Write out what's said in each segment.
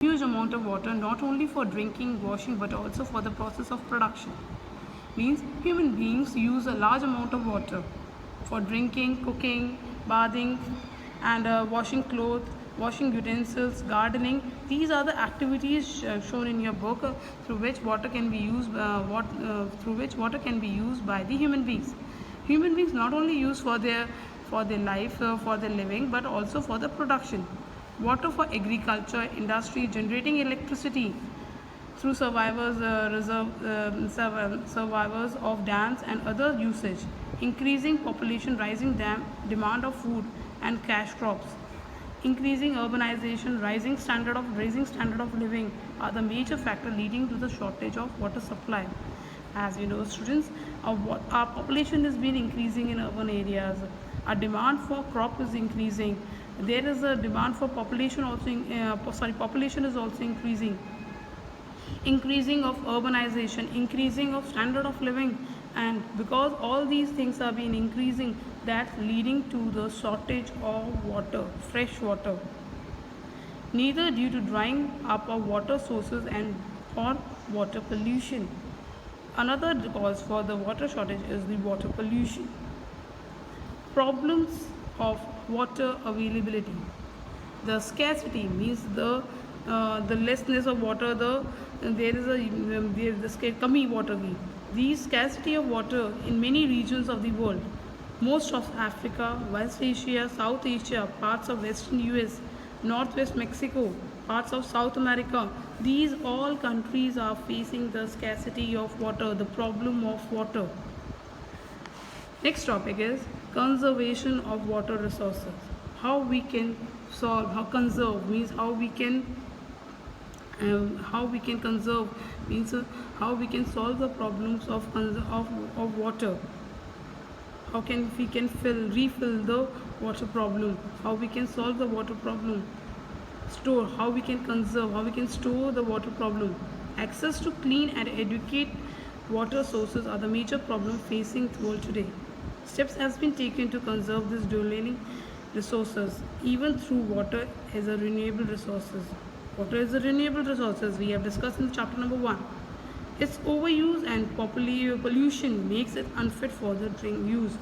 huge amount of water not only for drinking, washing, but also for the process of production. Means human beings use a large amount of water for drinking, cooking, bathing, and washing clothes, washing utensils, gardening. These are the activities shown in your book through which water can be used. Through which water can be used by the human beings. Human beings not only use for their life, for their living, but also for the production. Water for agriculture, industry, generating electricity through survivors of dams and other usage, increasing population, rising demand of food and cash crops, increasing urbanization, raising standard of living are the major factor leading to the shortage of water supply. As you know, students, our population has been increasing in urban areas. Our demand for crop is increasing. There is a demand for population also. Population is also increasing of urbanization, increasing of standard of living, and because all these things have been increasing, that's leading to the shortage of water, fresh water, neither due to drying up of water sources and or water pollution. Another cause for the water shortage is the water pollution. Problems of water availability. The scarcity means the lessness of water, there is the kami water की. These scarcity of water in many regions of the world, most of Africa, West Asia, South Asia, parts of Western US, Northwest Mexico, parts of South America, these all countries are facing the scarcity of water, the problem of water. Next topic is conservation of water resources. How we can solve, how conserve means how we can conserve means how we can solve the problems of water. How can we can refill the water problem? How we can solve the water problem? Store, how we can conserve, how we can store the water problem. Access to clean and adequate water sources are the major problem facing the world today. Steps has been taken to conserve these dwindling resources, even through water as a renewable resources. Water is a renewable resources we have discussed in chapter number 1. Its overuse and pollution makes it unfit for the drink use.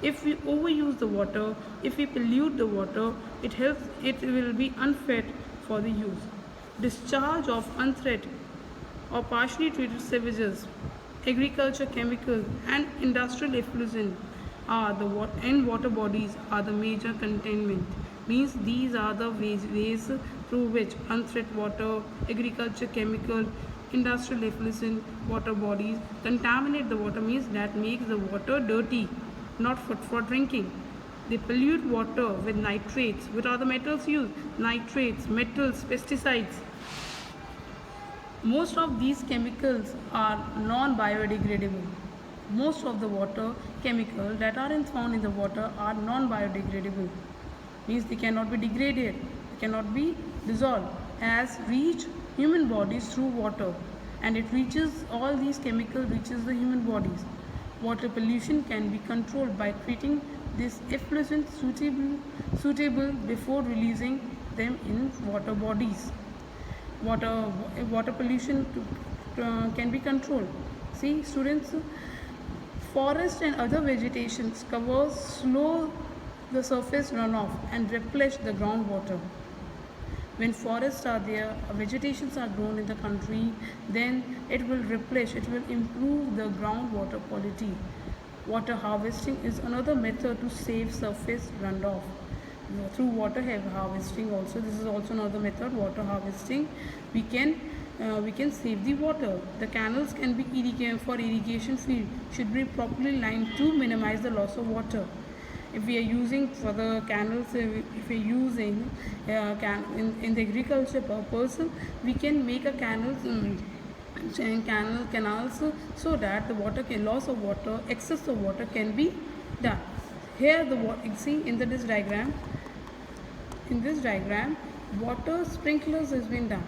If we overuse the water, if we pollute the water, it will be unfit for the use. Discharge of untreated or partially treated sewages, agriculture chemicals, and industrial effluent are the water bodies are the major containment. Means these are the ways through which untreated water, agriculture chemical, industrial effluent, water bodies contaminate the water, means that makes the water dirty, not fit for drinking. They pollute water with nitrates. What are the metals used? Nitrates, metals, pesticides. Most of these chemicals are non-biodegradable. Most of the water chemicals that are found in the water are non-biodegradable. Means they cannot be degraded, they cannot be dissolved, as reach human bodies through water, and it reaches all these chemicals reaches the human bodies. Water pollution can be controlled by treating this effluent suitable before releasing them in water bodies. Water pollution can be controlled. See, students, forest and other vegetations covers slow the surface runoff and replenish the groundwater. When forests are there, vegetations are grown in the country, then it will replenish, it will improve the groundwater quality. Water harvesting is another method to save surface runoff. Through water harvesting also, this is also another method, water harvesting, we can save the water. The canals can be for irrigation field should be properly lined to minimize the loss of water. If we are using for the canals, if we are using in the agriculture purpose, we can make a canals so that the loss of water, excess of water can be done. Here see in this diagram, water sprinklers has been done.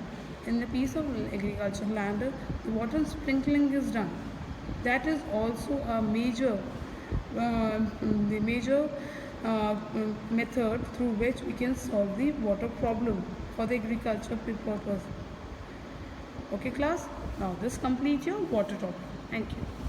In the piece of agricultural land, the water sprinkling is done. That is also a major method through which we can solve the water problem. for the agriculture purpose. Okay class, now this completes your water topic. Thank you.